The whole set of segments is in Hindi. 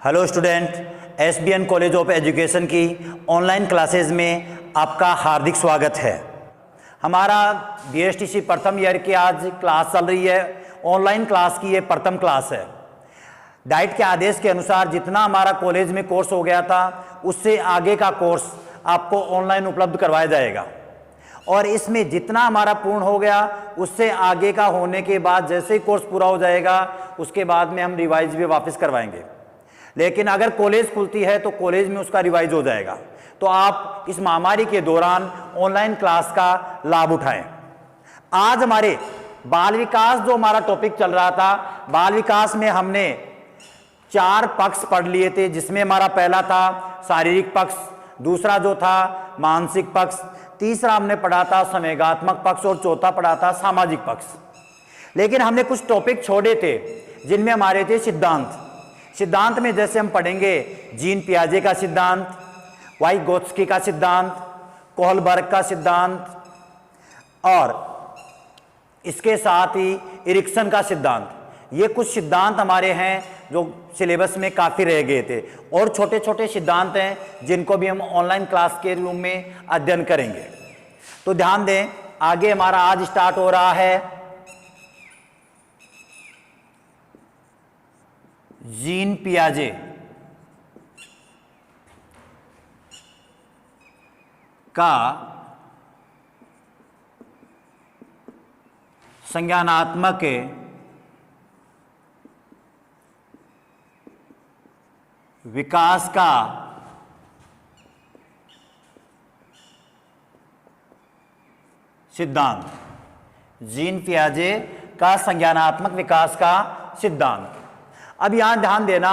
Hello student, SBN college of education की ऑनलाइन क्लासेस में आपका हार्दिक स्वागत है। हमारा बीएसटीसी प्रथम ईयर की आज क्लास चल रही है। ऑनलाइन क्लास की ये प्रथम क्लास है। डाइट के आदेश के अनुसार जितना हमारा कॉलेज में कोर्स हो गया था उससे आगे का कोर्स आपको ऑनलाइन उपलब्ध करवाया जाएगा, और इसमें जितना हमारा पूर्ण हो गया उससे आगे का होने के बाद जैसे ही कोर्स पूरा हो जाएगा उसके बाद में हम रिवाइज भी वापस करवाएंगे। लेकिन अगर कॉलेज खुलती है तो कॉलेज में उसका रिवाइज हो जाएगा। तो आप इस महामारी के दौरान ऑनलाइन क्लास का लाभ उठाएं। आज हमारे बाल विकास जो हमारा टॉपिक चल रहा था, बाल विकास में हमने 4 पक्ष पढ़ लिए थे, जिसमें हमारा पहला था शारीरिक पक्ष, दूसरा जो था मानसिक पक्ष, तीसरा हमने पढ़ा था संवेगात्मक पक्ष और चौथा पढ़ा था सामाजिक पक्ष। लेकिन हमने कुछ टॉपिक छोड़े थे जिनमें हमारे थे सिद्धांत। सिद्धांत में जैसे हम पढ़ेंगे जीन पियाजे का सिद्धांत, वाइगोत्स्की का सिद्धांत, कोहलबर्ग का सिद्धांत, और इसके साथ ही इरिक्सन का सिद्धांत। ये कुछ सिद्धांत हमारे हैं जो सिलेबस में काफ़ी रह गए थे, और छोटे छोटे सिद्धांत हैं जिनको भी हम ऑनलाइन क्लास के रूम में अध्ययन करेंगे। तो ध्यान दें, आगे हमारा आज स्टार्ट हो रहा है जीन पियाजे का संज्ञानात्मक विकास का सिद्धांत। जीन पियाजे का संज्ञानात्मक विकास का सिद्धांत। अब यहां ध्यान देना,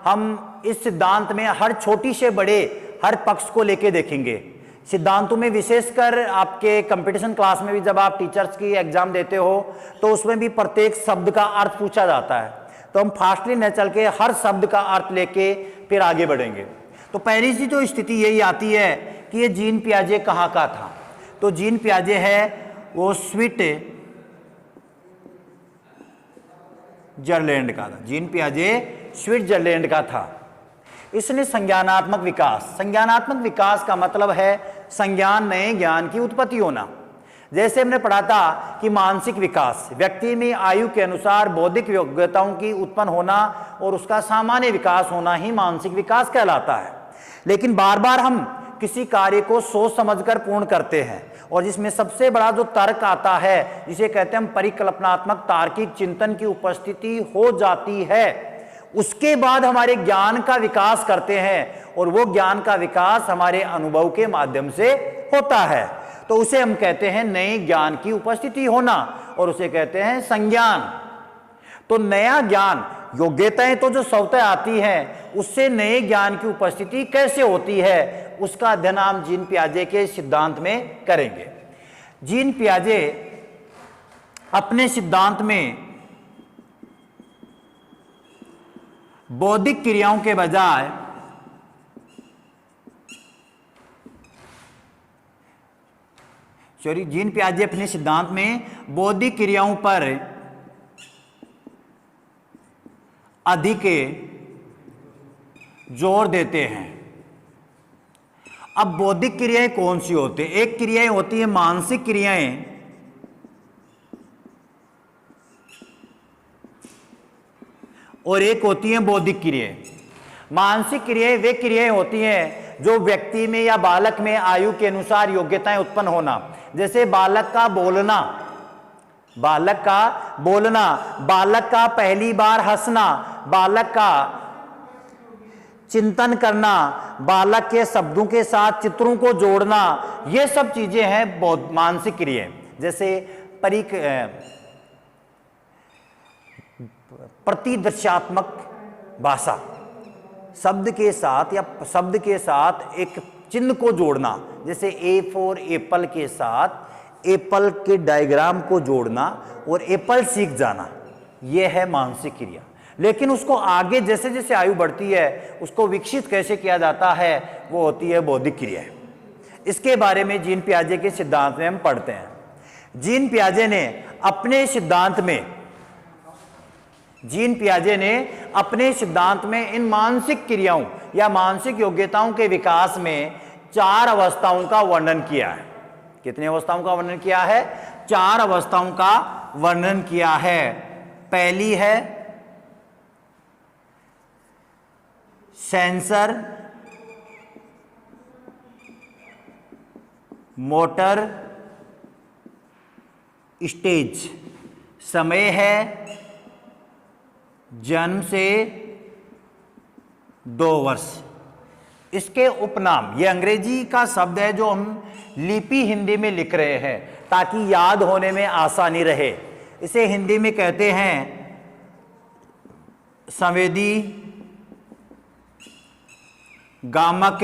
हम इस सिद्धांत में हर छोटी से बड़े हर पक्ष को लेके देखेंगे। सिद्धांतों में विशेषकर आपके कंपटीशन क्लास में भी जब आप टीचर्स की एग्जाम देते हो तो उसमें भी प्रत्येक शब्द का अर्थ पूछा जाता है। तो हम फास्टली न चल के हर शब्द का अर्थ लेके फिर आगे बढ़ेंगे। तो पहली सी जो स्थिति यही आती है कि ये जीन पियाजे कहाँ का था। तो जीन पियाजे है वो स्विट्जरलैंड का था। जीन पियाजे स्विट्जरलैंड का था। इसने संज्ञानात्मक विकास, संज्ञानात्मक विकास का मतलब है संज्ञान नए ज्ञान की उत्पत्ति होना। जैसे हमने पढ़ा था कि मानसिक विकास व्यक्ति में आयु के अनुसार बौद्धिक योग्यताओं की उत्पन्न होना और उसका सामान्य विकास होना ही मानसिक विकास कहलाता है। लेकिन बार बार हम किसी कार्य को सोच समझकर पूर्ण करते हैं, और जिसमें सबसे बड़ा जो तर्क आता है जिसे कहते हैं हम परिकल्पनात्मक तार्किक चिंतन की उपस्थिति हो जाती है, उसके बाद हमारे ज्ञान का विकास करते हैं, और वो ज्ञान का विकास हमारे अनुभव के माध्यम से होता है। तो उसे हम कहते हैं नए ज्ञान की उपस्थिति होना, और उसे कहते हैं संज्ञान। तो नया ज्ञान, योग्यताएं तो जो स्वतः आती हैं, उससे नए ज्ञान की उपस्थिति कैसे होती है उसका अध्ययन हम जीन पियाजे के सिद्धांत में करेंगे। जीन पियाजे अपने सिद्धांत में बौद्धिक क्रियाओं के बजाय जीन पियाजे अपने सिद्धांत में बौद्धिक क्रियाओं पर अधिक जोर देते हैं। अब बौद्धिक क्रियाएं कौन सी होती है? एक क्रियाएं होती है मानसिक क्रियाएं, और एक होती हैं बौद्धिक क्रियाएं। मानसिक क्रियाएं वे क्रियाएं होती हैं जो व्यक्ति में या बालक में आयु के अनुसार योग्यताएं उत्पन्न होना। जैसे बालक का बोलना, बालक का पहली बार हंसना, बालक का चिंतन करना, बालक के शब्दों के साथ चित्रों को जोड़ना, ये सब चीजें हैं मानसिक क्रियाएं। जैसे प्रतिदृश्यात्मक भाषा, शब्द के साथ या शब्द के साथ एक चिन्ह को जोड़ना, जैसे ए फॉर एप्पल के साथ एप्पल के डायग्राम को जोड़ना और एप्पल सीख जाना, यह है मानसिक क्रिया। लेकिन उसको आगे जैसे जैसे आयु बढ़ती है उसको विकसित कैसे किया जाता है, वो होती है बौद्धिक क्रिया। इसके बारे में जीन पियाजे के सिद्धांत में हम पढ़ते हैं। जीन पियाजे ने अपने सिद्धांत में जीन पियाजे ने अपने सिद्धांत में इन मानसिक क्रियाओं या मानसिक योग्यताओं के विकास में 4 अवस्थाओं का वर्णन किया है। कितनी अवस्थाओं का वर्णन किया है? 4 अवस्थाओं का वर्णन किया है। पहली है सेंसर मोटर स्टेज। समय है जन्म से 2 वर्ष। इसके उपनाम, ये अंग्रेजी का शब्द है जो हम लिपि हिंदी में लिख रहे हैं ताकि याद होने में आसानी रहे। इसे हिंदी में कहते हैं संवेदी गामक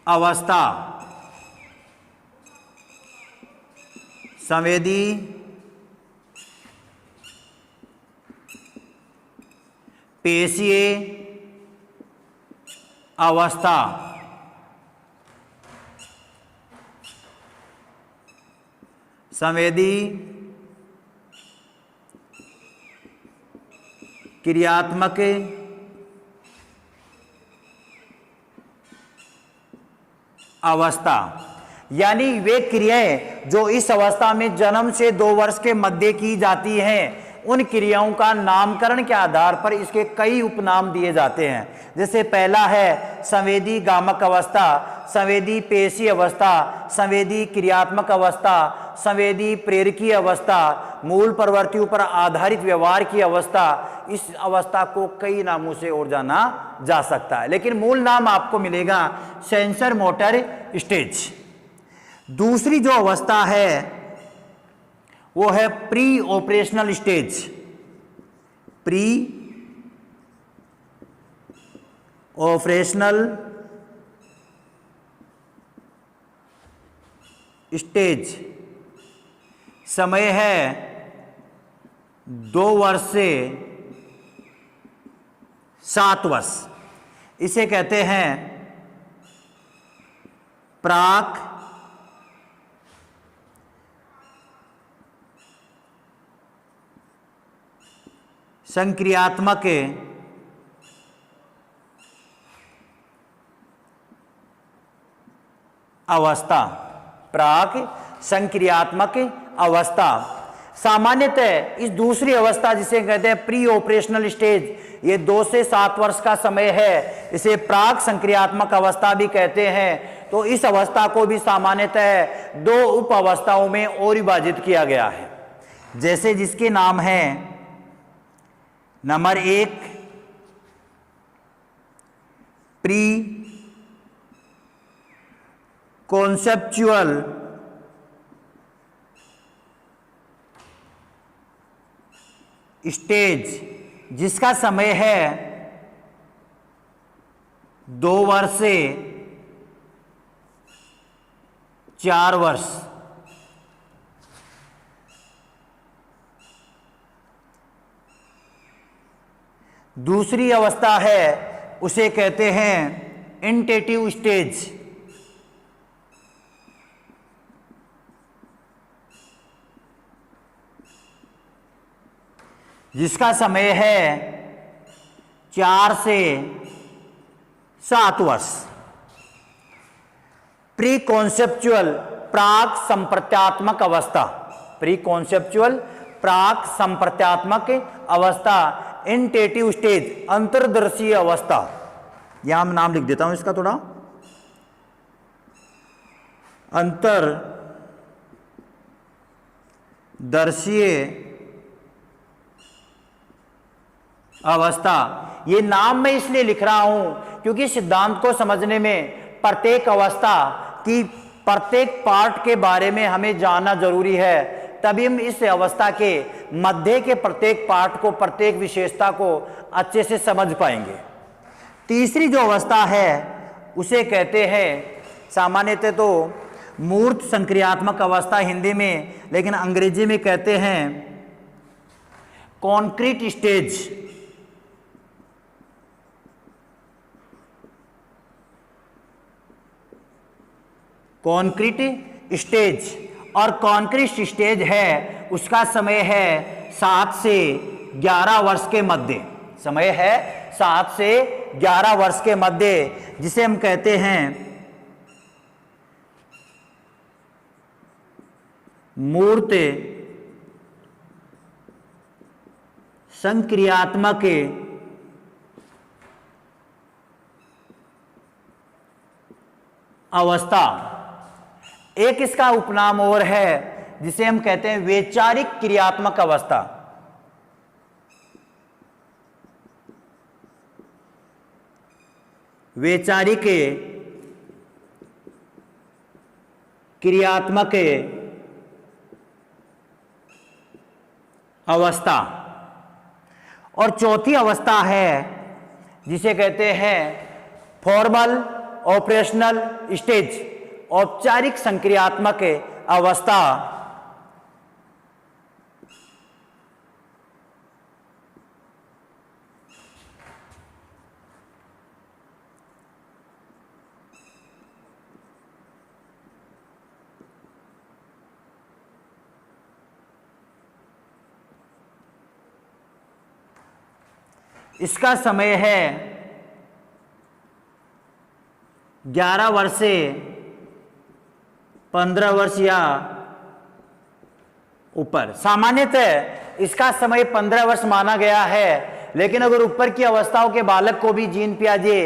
अवस्था, संवेदी पेशीय अवस्था, संवेदी क्रियात्मक अवस्था, यानी वे क्रियाएं जो इस अवस्था में जन्म से 2 वर्ष के मध्य की जाती हैं, उन क्रियाओं का नामकरण के आधार पर इसके कई उपनाम दिए जाते हैं। जैसे पहला है संवेदी गामक अवस्था, संवेदी पेशी अवस्था, संवेदी क्रियात्मक अवस्था, संवेदी प्रेरकीय अवस्था, मूल प्रवृत्तियों पर आधारित व्यवहार की अवस्था। इस अवस्था को कई नामों से और जाना जा सकता है, लेकिन मूल नाम आपको मिलेगा सेंसर मोटर स्टेज। दूसरी जो अवस्था है वो है pre operational stage. Pre operational stage. समय है 2 वर्ष से 7 वर्ष। इसे कहते हैं प्राक संक्रियात्मक अवस्था। प्राक संक्रियात्मक अवस्था। सामान्यतः इस दूसरी अवस्था जिसे कहते हैं प्री ऑपरेशनल स्टेज, ये 2 से 7 वर्ष का समय है। इसे प्राक संक्रियात्मक अवस्था भी कहते हैं। तो इस अवस्था को भी सामान्यतः 2 उप अवस्थाओं में और विभाजित किया गया है। जैसे जिसके नाम है नंबर 1 प्री कॉन्सेप्चुअल स्टेज, जिसका समय है 2 वर्ष से 4 वर्ष। दूसरी अवस्था है उसे कहते हैं इंटेटिव स्टेज, जिसका समय है 4 से 7 वर्ष। प्री कॉन्सेप्चुअल प्राक संप्रत्यात्मक अवस्था। प्री कॉन्सेप्चुअल प्राक संप्रत्यात्मक अवस्था, इंटेटिव स्टेज अंतर्दर्शी अवस्था। यहां मैं नाम लिख देता हूं इसका थोड़ा, अंतर्दर्शीय अवस्था। ये नाम मैं इसलिए लिख रहा हूं क्योंकि सिद्धांत को समझने में प्रत्येक अवस्था की प्रत्येक पार्ट के बारे में हमें जानना जरूरी है, तभी हम इस अवस्था के मध्य के प्रत्येक पार्ट को, प्रत्येक विशेषता को अच्छे से समझ पाएंगे। तीसरी जो अवस्था है उसे कहते हैं सामान्यतः तो मूर्त संक्रियात्मक अवस्था हिंदी में, लेकिन अंग्रेजी में कहते हैं कॉन्क्रीट स्टेज। कॉन्क्रीट स्टेज, और कॉन्क्रीट स्टेज है उसका समय है 7 से 11 वर्ष के मध्य, समय है 7 से 11 वर्ष के मध्य, जिसे हम कहते हैं मूर्त संक्रियात्मक अवस्था। एक इसका उपनाम और है जिसे हम कहते हैं वैचारिक क्रियात्मक अवस्था। वैचारिक क्रियात्मक अवस्था। और चौथी अवस्था है जिसे कहते हैं फॉर्मल ऑपरेशनल स्टेज, औपचारिक संक्रियात्मक अवस्था। इसका समय है 11 वर्ष से 15 वर्ष या ऊपर। सामान्यतः इसका समय 15 वर्ष माना गया है, लेकिन अगर ऊपर की अवस्थाओं के बालक को भी जीन पियाजे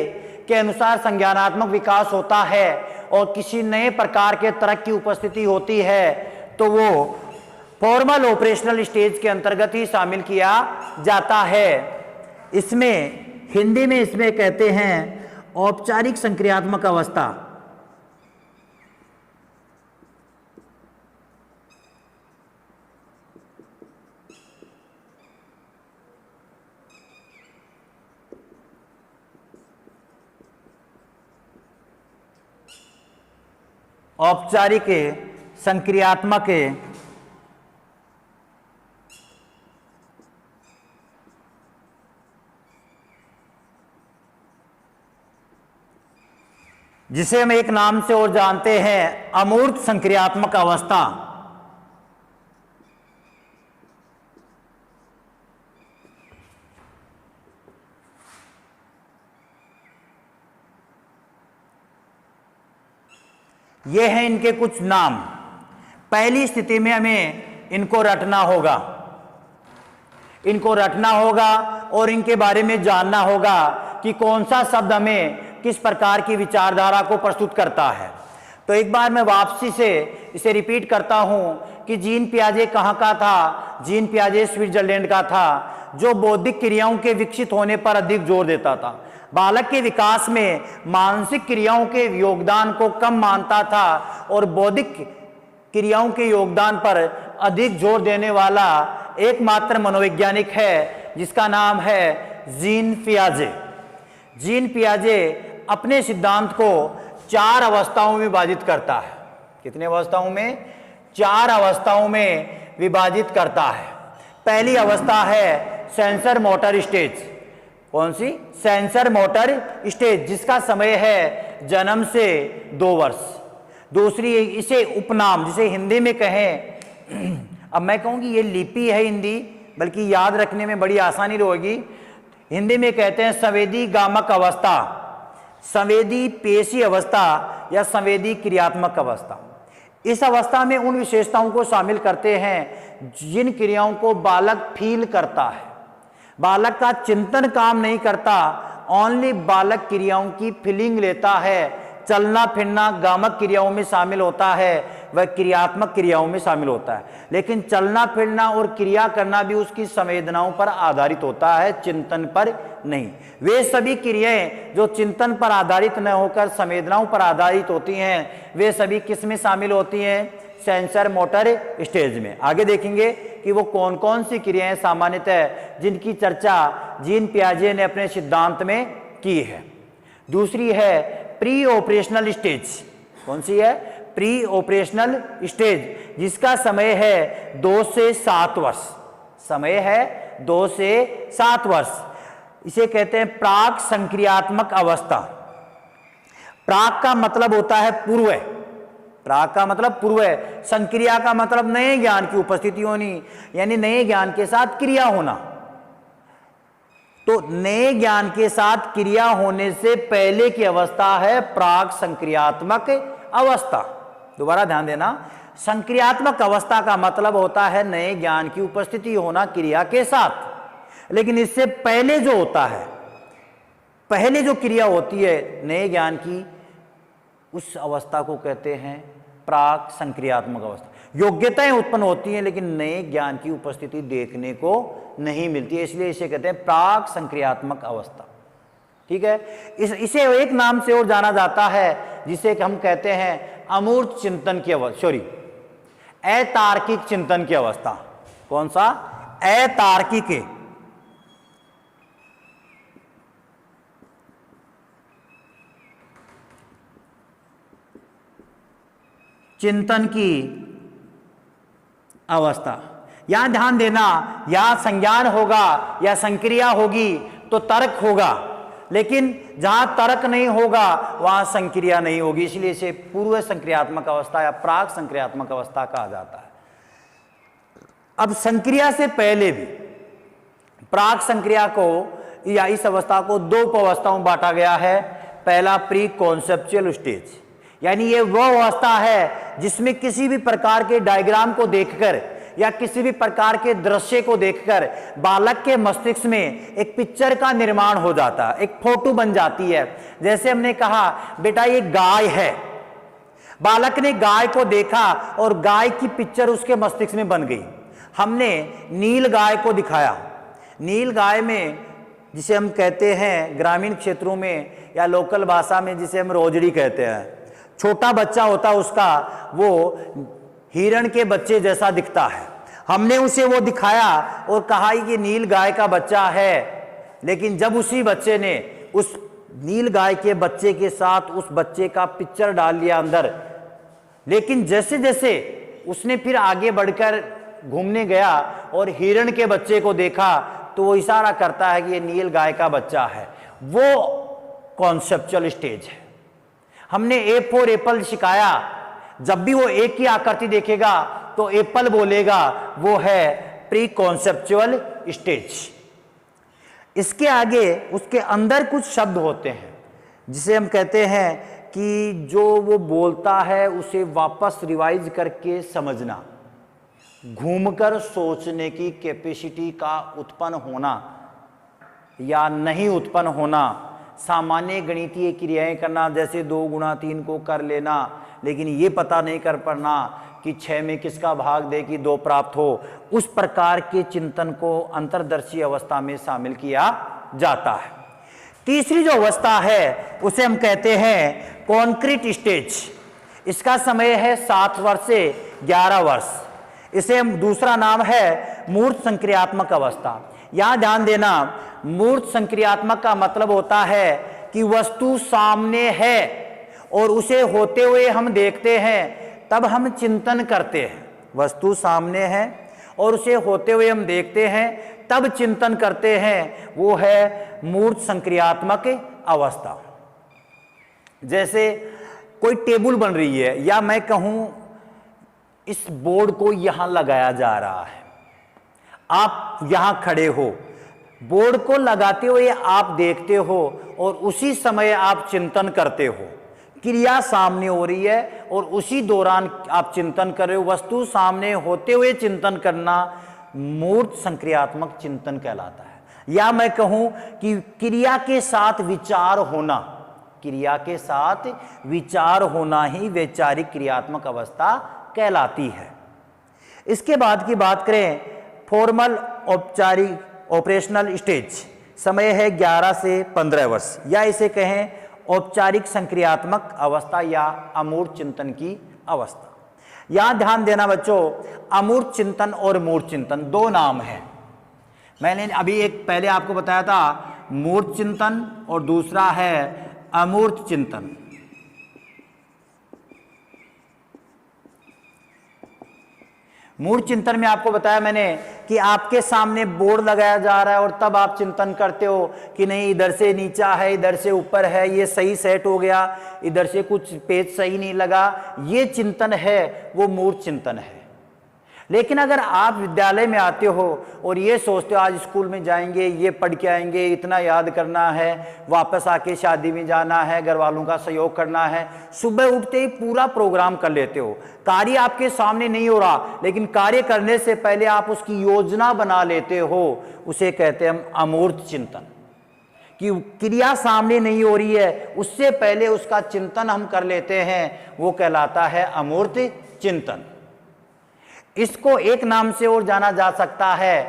के अनुसार संज्ञानात्मक विकास होता है और किसी नए प्रकार के तर्क की उपस्थिति होती है तो वो फॉर्मल ऑपरेशनल स्टेज के अंतर्गत ही शामिल किया जाता है। इसमें हिंदी में इसमें कहते हैं औपचारिक संक्रियात्मक अवस्था। औपचारिक संक्रियात्मक जिसे हम एक नाम से और जानते हैं अमूर्त संक्रियात्मक अवस्था। ये हैं इनके कुछ नाम। पहली स्थिति में हमें इनको रटना होगा, और इनके बारे में जानना होगा कि कौन सा शब्द हमें किस प्रकार की विचारधारा को प्रस्तुत करता है। तो एक बार मैं वापसी से इसे रिपीट करता हूं कि जीन पियाजे कहाँ का था। जीन पियाजे स्विट्जरलैंड का था, जो बौद्धिक क्रियाओं के विकसित होने पर अधिक जोर देता था। बालक के विकास में मानसिक क्रियाओं के योगदान को कम मानता था और बौद्धिक क्रियाओं के योगदान पर अधिक जोर देने वाला एकमात्र मनोवैज्ञानिक है जिसका नाम है जीन पियाजे। जीन पियाजे अपने सिद्धांत को 4 अवस्थाओं में विभाजित करता है। कितने अवस्थाओं में? 4 अवस्थाओं में विभाजित करता है। पहली अवस्था है सेंसर मोटर स्टेज। कौन सी? सेंसर मोटर स्टेज, जिसका समय है जन्म से 2 वर्ष। दूसरी इसे उपनाम, जिसे हिंदी में कहें, अब मैं कहूँगी ये लिपि है हिंदी, बल्कि याद रखने में बड़ी आसानी होगी। हिंदी में कहते हैं संवेदी गामक अवस्था, संवेदी पेशी अवस्था या संवेदी क्रियात्मक अवस्था। इस अवस्था में उन विशेषताओं को शामिल करते हैं जिन क्रियाओं को बालक फील करता है। बालक का चिंतन काम नहीं करता, ओनली बालक क्रियाओं की फीलिंग लेता है। चलना फिरना गामक क्रियाओं में शामिल होता है, वह क्रियात्मक क्रियाओं में शामिल होता है। लेकिन चलना फिरना और क्रिया करना भी उसकी संवेदनाओं पर आधारित होता है, चिंतन पर नहीं। वे सभी क्रियाएं जो चिंतन पर आधारित न होकर संवेदनाओं पर आधारित होती हैं, वे सभी किस में शामिल होती हैं? सेंसर मोटर स्टेज में। आगे देखेंगे कि वो कौन कौन सी क्रियाएं सामान्यतः जिनकी चर्चा जीन पियाजे ने अपने सिद्धांत में की है। दूसरी है प्री ऑपरेशनल स्टेज। कौन सी है? प्री ऑपरेशनल स्टेज, जिसका समय है 2 से 7 वर्ष। समय है 2 से 7 वर्ष। इसे कहते हैं प्राक संक्रियात्मक अवस्था। प्राक का मतलब होता है पूर्व। प्राक का मतलब पूर्व है, संक्रिया का मतलब नए ज्ञान की उपस्थिति होनी, यानी नए ज्ञान के साथ क्रिया होना। तो नए ज्ञान के साथ क्रिया होने से पहले की अवस्था है प्राक संक्रियात्मक अवस्था। दोबारा ध्यान देना, संक्रियात्मक अवस्था का मतलब होता है नए ज्ञान की उपस्थिति होना क्रिया के साथ। लेकिन इससे पहले जो होता है, पहले जो क्रिया होती है नए ज्ञान की, उस अवस्था को कहते हैं प्राक संक्रियात्मक अवस्था। योग्यताएं उत्पन्न होती हैं लेकिन नए ज्ञान की उपस्थिति देखने को नहीं मिलती है, इसलिए इसे कहते हैं प्राक संक्रियात्मक अवस्था। ठीक है, इसे एक नाम से और जाना जाता है जिसे हम कहते हैं अमूर्त चिंतन की अवस्था, सॉरी अतार्किक चिंतन की अवस्था। कौन सा? अतार्किक चिंतन की अवस्था। यहां ध्यान देना, यहां संज्ञान होगा या संक्रिया होगी तो तर्क होगा, लेकिन जहां तर्क नहीं होगा वहां संक्रिया नहीं होगी, इसलिए इसे पूर्व संक्रियात्मक अवस्था या प्राक संक्रियात्मक अवस्था कहा जाता है। अब संक्रिया से पहले भी प्राक संक्रिया को या इस अवस्था को दो अवस्थाओं में बांटा गया है। पहला प्री कॉन्सेप्चुअल स्टेज, यानी ये वो अवस्था है जिसमें किसी भी प्रकार के डायग्राम को देखकर या किसी भी प्रकार के दृश्य को देखकर बालक के मस्तिष्क में एक पिक्चर का निर्माण हो जाता है, एक फोटो बन जाती है। जैसे हमने कहा बेटा ये गाय है, बालक ने गाय को देखा और गाय की पिक्चर उसके मस्तिष्क में बन गई। हमने नील गाय को दिखाया, नील गाय में जिसे हम कहते हैं ग्रामीण क्षेत्रों में या लोकल भाषा में जिसे हम रोजड़ी कहते हैं, छोटा बच्चा होता उसका, वो हिरण के बच्चे जैसा दिखता है। हमने उसे वो दिखाया और कहा कि नील गाय का बच्चा है, लेकिन जब उसी बच्चे ने उस नील गाय के बच्चे के साथ उस बच्चे का पिक्चर डाल लिया अंदर, लेकिन जैसे जैसे उसने फिर आगे बढ़कर घूमने गया और हिरण के बच्चे को देखा तो वो इशारा करता है कि ये नील गाय का बच्चा है। वो कॉन्सेप्चुअल स्टेज है। हमने ए फॉर एप्पल सिखाया, जब भी वो एक की आकृति देखेगा तो एप्पल बोलेगा, वो है प्री कॉन्सेप्चुअल स्टेज। इसके आगे उसके अंदर कुछ शब्द होते हैं जिसे हम कहते हैं कि जो वो बोलता है उसे वापस रिवाइज करके समझना, घूमकर सोचने की कैपेसिटी का उत्पन्न होना या नहीं उत्पन्न होना, सामान्य गणितीय क्रियाएं करना, जैसे 2 गुणा 3 को कर लेना, लेकिन ये पता नहीं कर पाना कि 6 में किसका भाग दे कि 2 प्राप्त हो। उस प्रकार के चिंतन को अंतर्दर्शी अवस्था में शामिल किया जाता है। तीसरी जो अवस्था है उसे हम कहते हैं कॉन्क्रीट स्टेज। इसका समय है 7 वर्ष से 11 वर्ष। इसे हम दूसरा नाम है मूर्त संक्रियात्मक अवस्था। यहां ध्यान देना, मूर्त संक्रियात्मक का मतलब होता है कि वस्तु सामने है और उसे होते हुए हम देखते हैं, तब हम चिंतन करते हैं। वस्तु सामने है और उसे होते हुए हम देखते हैं, तब चिंतन करते हैं, वो है मूर्त संक्रियात्मक अवस्था। जैसे कोई टेबल बन रही है या मैं कहूं इस बोर्ड को यहां लगाया जा रहा है, आप यहां खड़े हो, बोर्ड को लगाते हुए आप देखते हो और उसी समय आप चिंतन करते हो। क्रिया सामने हो रही है और उसी दौरान आप चिंतन कर रहे हो। वस्तु सामने होते हुए चिंतन करना मूर्त संक्रियात्मक चिंतन कहलाता है। या मैं कहूं कि क्रिया के साथ विचार होना, क्रिया के साथ विचार होना ही वैचारिक क्रियात्मक अवस्था कहलाती है। इसके बाद की बात करें फॉर्मल औपचारिक ऑपरेशनल स्टेज, समय है 11 से 15 वर्ष, या इसे कहें औपचारिक संक्रियात्मक अवस्था या अमूर्त चिंतन की अवस्था। यहां ध्यान देना बच्चों, अमूर्त चिंतन और मूर्त चिंतन 2 नाम हैं। मैंने अभी एक पहले आपको बताया था मूर्त चिंतन और दूसरा है अमूर्त चिंतन। मूढ़ चिंतन में आपको बताया मैंने कि आपके सामने बोर्ड लगाया जा रहा है और तब आप चिंतन करते हो कि नहीं, इधर से नीचा है, इधर से ऊपर है, ये सही सेट हो गया, इधर से कुछ पेज सही नहीं लगा, ये चिंतन है, वो मूढ़ चिंतन है। लेकिन अगर आप विद्यालय में आते हो और ये सोचते हो आज स्कूल में जाएंगे, ये पढ़ के आएंगे, इतना याद करना है, वापस आके शादी में जाना है, घर वालों का सहयोग करना है, सुबह उठते ही पूरा प्रोग्राम कर लेते हो, कार्य आपके सामने नहीं हो रहा, लेकिन कार्य करने से पहले आप उसकी योजना बना लेते हो, उसे कहते हैं हम अमूर्त चिंतन। कि क्रिया सामने नहीं हो रही है, उससे पहले उसका चिंतन हम कर लेते हैं, वो कहलाता है अमूर्त चिंतन। इसको एक नाम से और जाना जा सकता है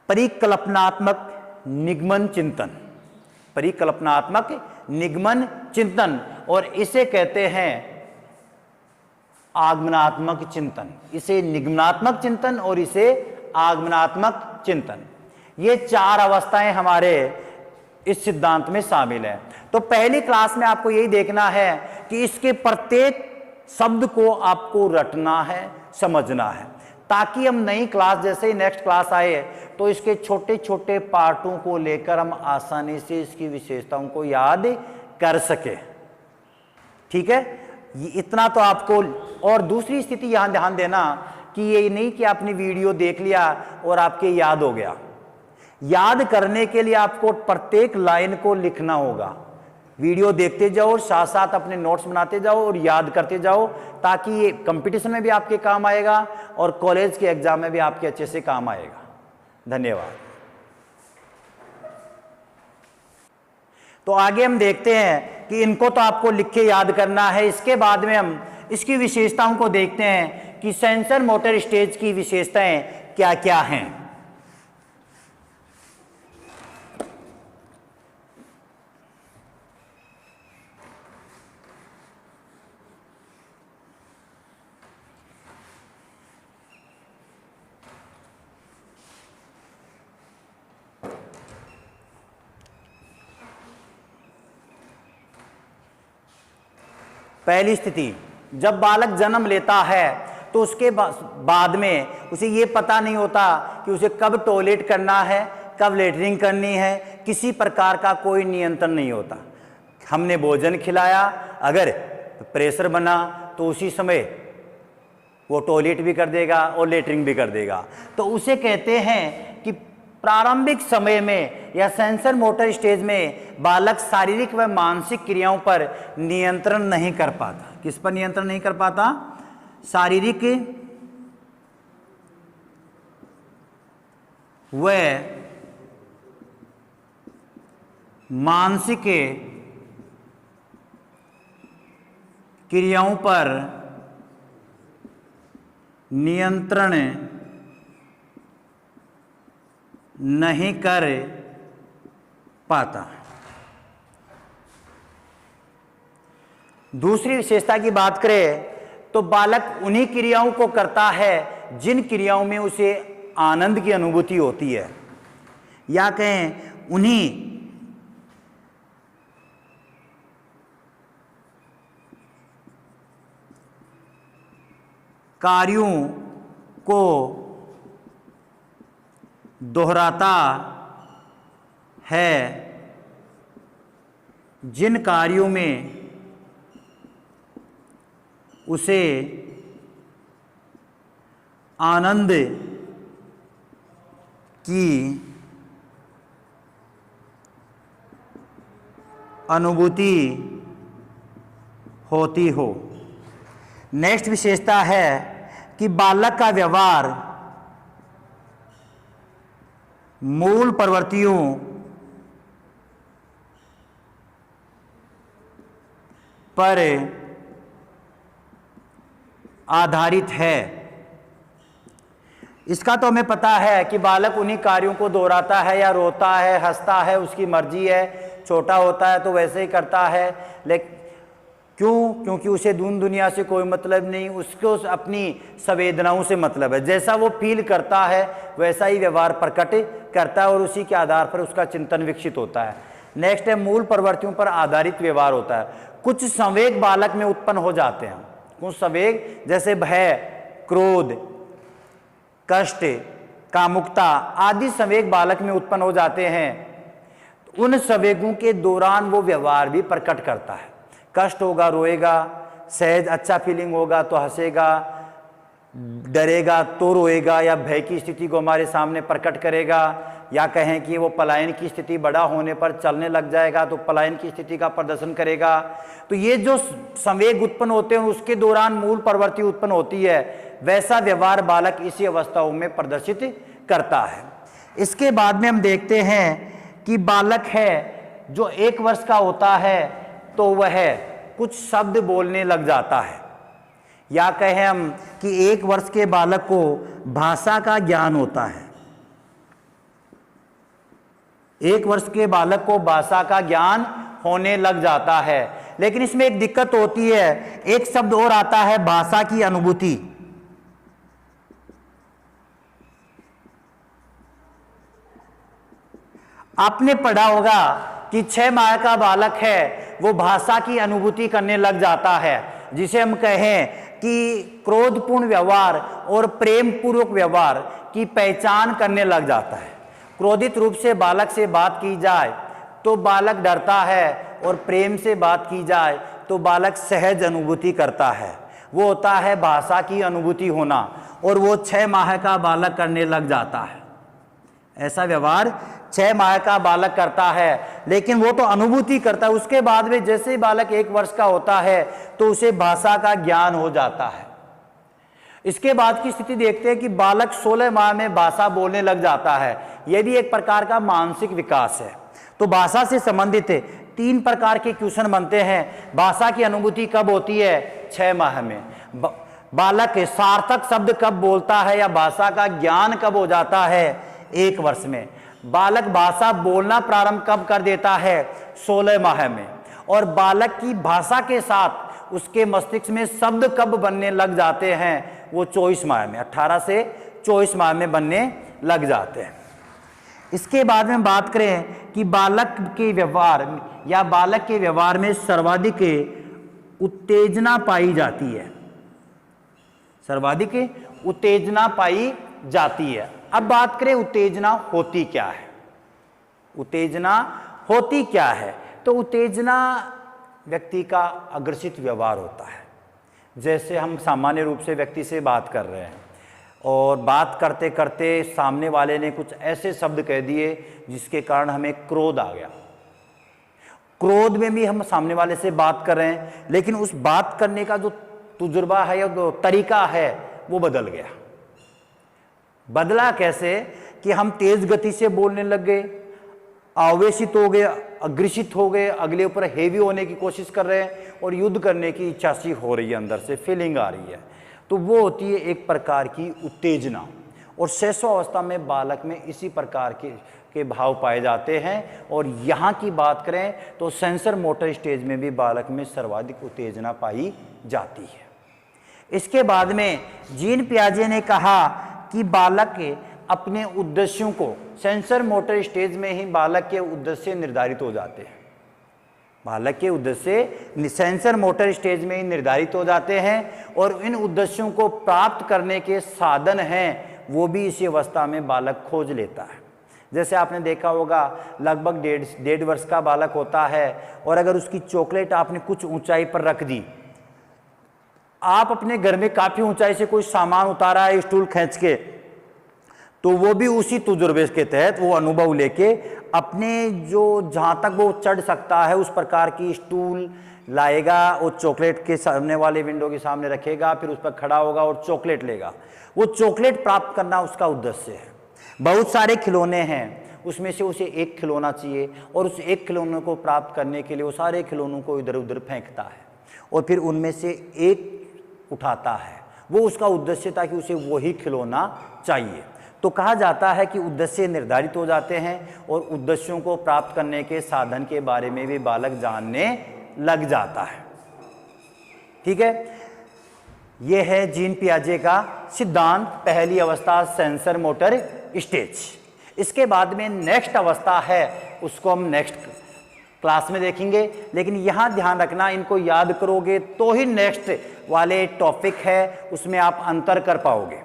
परिकल्पनात्मक निगमन चिंतन, परिकल्पनात्मक निगमन चिंतन, और इसे कहते हैं आगमनात्मक चिंतन। इसे निगमनात्मक चिंतन और इसे आगमनात्मक चिंतन, ये चार अवस्थाएं हमारे इस सिद्धांत में शामिल है। तो पहली क्लास में आपको यही देखना है कि इसके प्रत्येक शब्द को आपको रटना है, समझना है, ताकि हम नई क्लास, जैसे ही नेक्स्ट क्लास आए तो इसके छोटे छोटे पार्टों को लेकर हम आसानी से इसकी विशेषताओं को याद कर सके। ठीक है, ये इतना तो आपको। और दूसरी स्थिति यहां ध्यान देना कि ये नहीं कि आपने वीडियो देख लिया और आपके याद हो गया। याद करने के लिए आपको प्रत्येक लाइन को लिखना होगा। वीडियो देखते जाओ और साथ साथ अपने नोट्स बनाते जाओ और याद करते जाओ, ताकि ये कंपटीशन में भी आपके काम आएगा और कॉलेज के एग्जाम में भी आपके अच्छे से काम आएगा। धन्यवाद। तो आगे हम देखते हैं कि इनको तो आपको लिख के याद करना है। इसके बाद में हम इसकी विशेषताओं को देखते हैं कि सेंसर मोटर स्टेज की विशेषताएं क्या क्या हैं। पहली स्थिति, जब बालक जन्म लेता है तो उसके बाद में उसे ये पता नहीं होता कि उसे कब टॉयलेट करना है, कब लेटरिंग करनी है, किसी प्रकार का कोई नियंत्रण नहीं होता। हमने भोजन खिलाया, अगर प्रेशर बना तो उसी समय वो टॉयलेट भी कर देगा और लेटरिंग भी कर देगा। तो उसे कहते हैं कि प्रारंभिक समय में या सेंसर मोटर स्टेज में बालक शारीरिक व मानसिक क्रियाओं पर नियंत्रण नहीं कर पाता। किस पर नियंत्रण नहीं कर पाता? शारीरिक व मानसिक क्रियाओं पर नियंत्रण नहीं कर पाता। दूसरी विशेषता की बात करें तो बालक उन्हीं क्रियाओं को करता है जिन क्रियाओं में उसे आनंद की अनुभूति होती है, या कहें उन्हीं कार्यों को दोहराता है जिन कार्यों में उसे आनंद की अनुभूति होती हो। नेक्स्ट विशेषता है कि बालक का व्यवहार मूल प्रवृत्तियों पर आधारित है। इसका तो हमें पता है कि बालक उन्हीं कार्यों को दोहराता है, या रोता है, हंसता है, उसकी मर्जी है, छोटा होता है तो वैसे ही करता है। लेकिन क्योंकि उसे दुनिया से कोई मतलब नहीं, उसको अपनी संवेदनाओं से मतलब है। जैसा वो फील करता है वैसा ही व्यवहार प्रकट करता है और उसी के आधार पर उसका चिंतन विकसित होता है। नेक्स्ट है मूल प्रवृत्तियों पर आधारित व्यवहार होता है। कुछ संवेग बालक में उत्पन्न हो जाते हैं, कुछ संवेग जैसे भय, क्रोध, कष्ट, कामुकता आदि संवेग बालक में उत्पन्न हो जाते हैं। उन संवेगों के दौरान वो व्यवहार भी प्रकट करता है। कष्ट होगा रोएगा, सहज अच्छा फीलिंग होगा तो हंसेगा, डरेगा तो रोएगा, या भय की स्थिति को हमारे सामने प्रकट करेगा, या कहें कि वो पलायन की स्थिति बड़ा होने पर चलने लग जाएगा तो पलायन की स्थिति का प्रदर्शन करेगा। तो ये जो संवेग उत्पन्न होते हैं उसके दौरान मूल प्रवृत्ति उत्पन्न होती है, वैसा व्यवहार बालक इसी अवस्थाओं में प्रदर्शित करता है। इसके बाद में हम देखते हैं कि बालक है जो 1 वर्ष का होता है तो वह कुछ शब्द बोलने लग जाता है, या कहें हम कि 1 वर्ष के बालक को भाषा का ज्ञान होता है। 1 वर्ष के बालक को भाषा का ज्ञान होने लग जाता है, लेकिन इसमें एक दिक्कत होती है। एक शब्द और आता है, भाषा की अनुभूति। आपने पढ़ा होगा कि 6 माह का बालक है वो भाषा की अनुभूति करने लग जाता है, जिसे हम कहें कि क्रोधपूर्ण व्यवहार और प्रेम पूर्वक व्यवहार की पहचान करने लग जाता है। क्रोधित रूप से बालक से बात की जाए तो बालक डरता है, और प्रेम से बात की जाए तो बालक सहज अनुभूति करता है। वो होता है भाषा की अनुभूति होना, और वो 6 माह का बालक करने लग जाता है। ऐसा व्यवहार 6 माह का बालक करता है, लेकिन वो तो अनुभूति करता है। उसके बाद में जैसे ही बालक 1 वर्ष का होता है तो उसे भाषा का ज्ञान हो जाता है। इसके बाद की स्थिति देखते हैं कि बालक 16 माह में भाषा बोलने लग जाता है। यह भी एक प्रकार का मानसिक विकास है। तो भाषा से संबंधित 3 प्रकार के क्वेश्चन बनते हैं। भाषा की अनुभूति कब होती है? 6 माह में। बालक सार्थक शब्द कब बोलता है या भाषा का ज्ञान कब हो जाता है? 1 वर्ष में। बालक भाषा बोलना प्रारंभ कब कर देता है? 16 माह में। और बालक की भाषा के साथ उसके मस्तिष्क में शब्द कब बनने लग जाते हैं? वो 24 माह में, 18 से 24 माह में बनने लग जाते हैं। इसके बाद में बात करें कि बालक के व्यवहार या बालक के व्यवहार में सर्वाधिक उत्तेजना पाई जाती है। सर्वाधिक उत्तेजना पाई जाती है। अब बात करें उत्तेजना होती क्या है? उत्तेजना होती क्या है? तो उत्तेजना व्यक्ति का अग्रसित व्यवहार होता है। जैसे हम सामान्य रूप से व्यक्ति से बात कर रहे हैं और बात करते करते सामने वाले ने कुछ ऐसे शब्द कह दिए जिसके कारण हमें क्रोध आ गया। क्रोध में भी हम सामने वाले से बात कर रहे हैं, लेकिन उस बात करने का जो तजुर्बा है या जो तरीका है वो बदल गया। बदला कैसे कि हम तेज गति से बोलने लग गए, आवेशित हो गए, अग्रसित हो गए, अगले ऊपर हेवी होने की कोशिश कर रहे हैं और युद्ध करने की इच्छा सी हो रही है, अंदर से फीलिंग आ रही है। तो वो होती है एक प्रकार की उत्तेजना। और शैशवावस्था में बालक में इसी प्रकार के भाव पाए जाते हैं। और यहाँ की बात करें तो सेंसर मोटर स्टेज में भी बालक में सर्वाधिक उत्तेजना पाई जाती है। इसके बाद में जीन पियाजे ने कहा कि बालक के अपने उद्देश्यों को सेंसर मोटर स्टेज में ही बालक के उद्देश्य निर्धारित हो जाते हैं। बालक के उद्देश्य सेंसर मोटर स्टेज में ही निर्धारित हो जाते हैं और इन उद्देश्यों को प्राप्त करने के साधन हैं वो भी इसी अवस्था में बालक खोज लेता है। जैसे आपने देखा होगा लगभग 1.5 वर्ष का बालक होता है और अगर उसकी चॉकलेट आपने कुछ ऊंचाई पर रख दी, आप अपने घर में काफ़ी ऊंचाई से कोई सामान उतारा है स्टूल खींच के, तो वो भी उसी तजुर्बे के तहत वो अनुभव लेके अपने जो जहाँ तक वो चढ़ सकता है उस प्रकार की स्टूल लाएगा और चॉकलेट के सामने वाले विंडो के सामने रखेगा, फिर उस पर खड़ा होगा और चॉकलेट लेगा। वो चॉकलेट प्राप्त करना उसका उद्देश्य है। बहुत सारे खिलौने हैं, उसमें से उसे एक खिलौना चाहिए और उस एक खिलौने को प्राप्त करने के लिए वो सारे खिलौनों को इधर उधर फेंकता है और फिर उनमें से एक उठाता है। वो उसका उद्देश्य था कि उसे वही खिलौना चाहिए। तो कहा जाता है कि उद्देश्य निर्धारित हो जाते हैं और उद्देश्यों को प्राप्त करने के साधन के बारे में भी बालक जानने लग जाता है। ठीक है, यह है जीन पियाजे का सिद्धांत, पहली अवस्था सेंसर मोटर स्टेज। इसके बाद में नेक्स्ट अवस्था है, उसको हम नेक्स्ट क्लास में देखेंगे। लेकिन यहाँ ध्यान रखना, इनको याद करोगे तो ही नेक्स्ट वाले टॉपिक है उसमें आप अंतर कर पाओगे।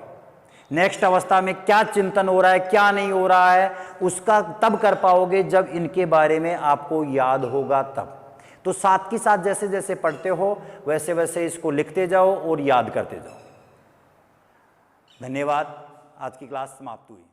नेक्स्ट अवस्था में क्या चिंतन हो रहा है, क्या नहीं हो रहा है, उसका तब कर पाओगे जब इनके बारे में आपको याद होगा तब। तो साथ के साथ जैसे जैसे पढ़ते हो वैसे वैसे इसको लिखते जाओ और याद करते जाओ। धन्यवाद। आज की क्लास समाप्त हुई।